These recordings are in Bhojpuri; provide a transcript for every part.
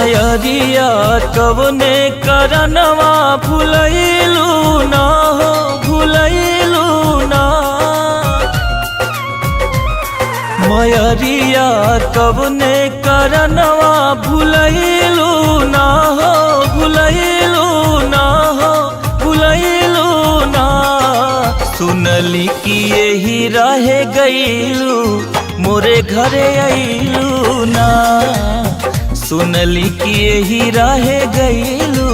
मयरिया कवने करनवा भुलैलू ना हो भुलैलू ना। मयरिया कवने करनवा भुलैलू ना हो भुलैलू ना हो भुलैलू ना। सुनली कि यही रहे गईलू मोरे घरे अइलू ना। सुनली कि यही रहे गईलू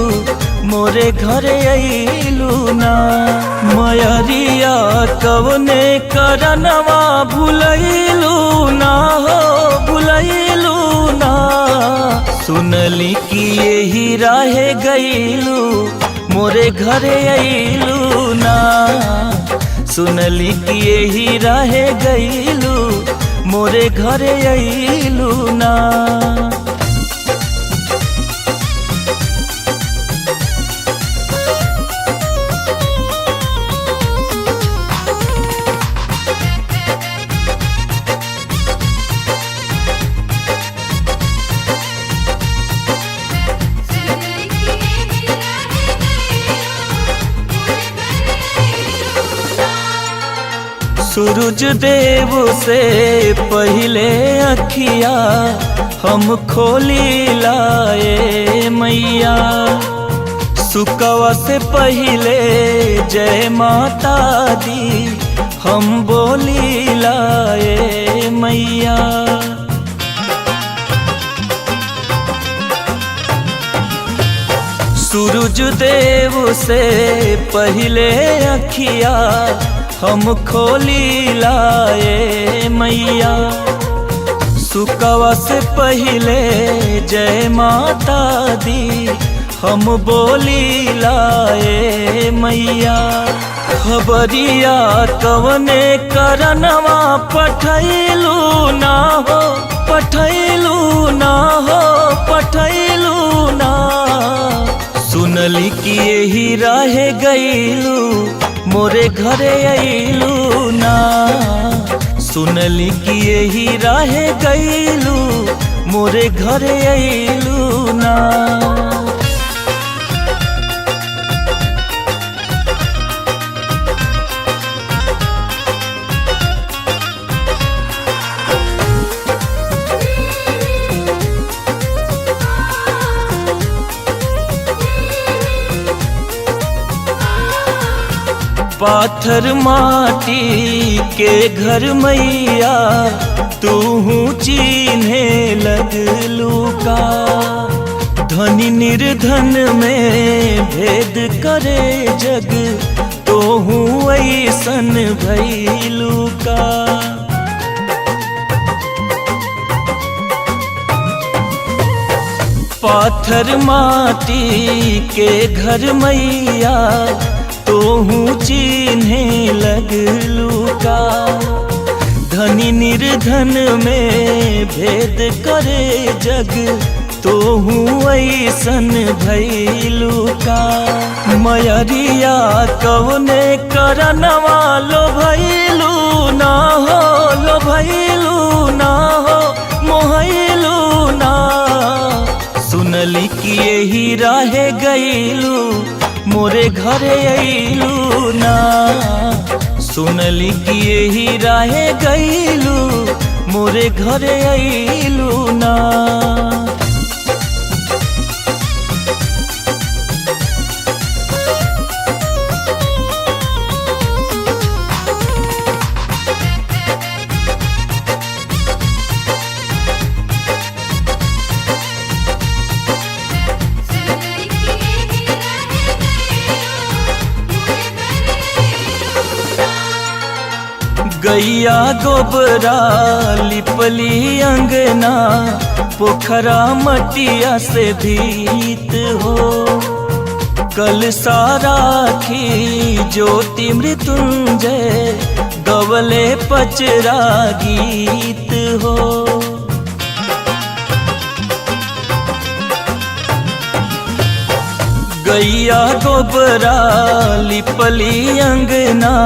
मोरे घरे अइलू ना। मयरिया कवने करनवा भुलैलू ना हो भुलैलू ना। सुनली कि यही रहे गईलू मोरे घरे अइलू ना। सुनली कि यही रहे गईलू मोरे घरे अइलू ना। सूरज देव से पहले अखिया हम खोली लाए मैया। सुकवा से पहले जय माता दी हम बोली लाए मैया। सूरज देव से पहले अखिया हम खोली लाए मैया। सुकवा से पहले जय माता दी हम बोली लाए मैया। खबरिया कवने करनवा पठैलू ना हो पठैलू ना हो पठैलू ना। सुनली कि यही रहे गईलू मोरे घरे अइलू ना। सुनली कि यही रहे गईलू मोरे घरे अइलू ना। पाथर माटी के घर मैया तू चिन्हे लगलू का। धनी निर्धन में भेद करे जग तो हूँ ऐसन भैलू का। पाथर माटी के घर मैया तो हूँ चिन्हे लगलू का। धनी निर्धन में भेद करे जग तो हूँ ऐसन भैलू का। मयरिया कवने करनवा लो भैलू ना हो लो भैलू ना हो मोहैलू ना। सुनली कि यही रहे गईलू मोरे घरे अइलू ना। सुनली कि यही रहे गईलू मोरे घरे अइलू ना। गैया गोबरा लिपली अंगना पोखरा मटिया से भीत हो। कल सारा खी ज्योति मृत्युंजय गवले पचरा गीत हो। गैया गोबरा लिपली अंगना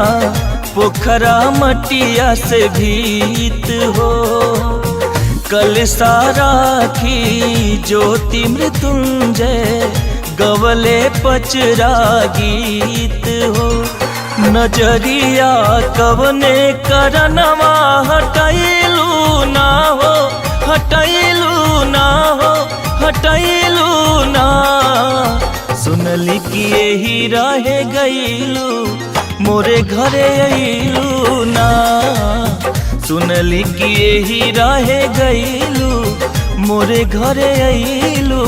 पोखरा मटिया से भीत हो। कल साराखी ज्योति मृत्युंजय गवले पचरा गीत हो। नजरिया कवने करनवा हटैलू ना हो, हटैलू ना हो, हटैलू ना। सुनली कि यही रहे गईलू मोरे घरे अइलू ना। सुनली कि यही रहे गईलू मोरे घरे अइलू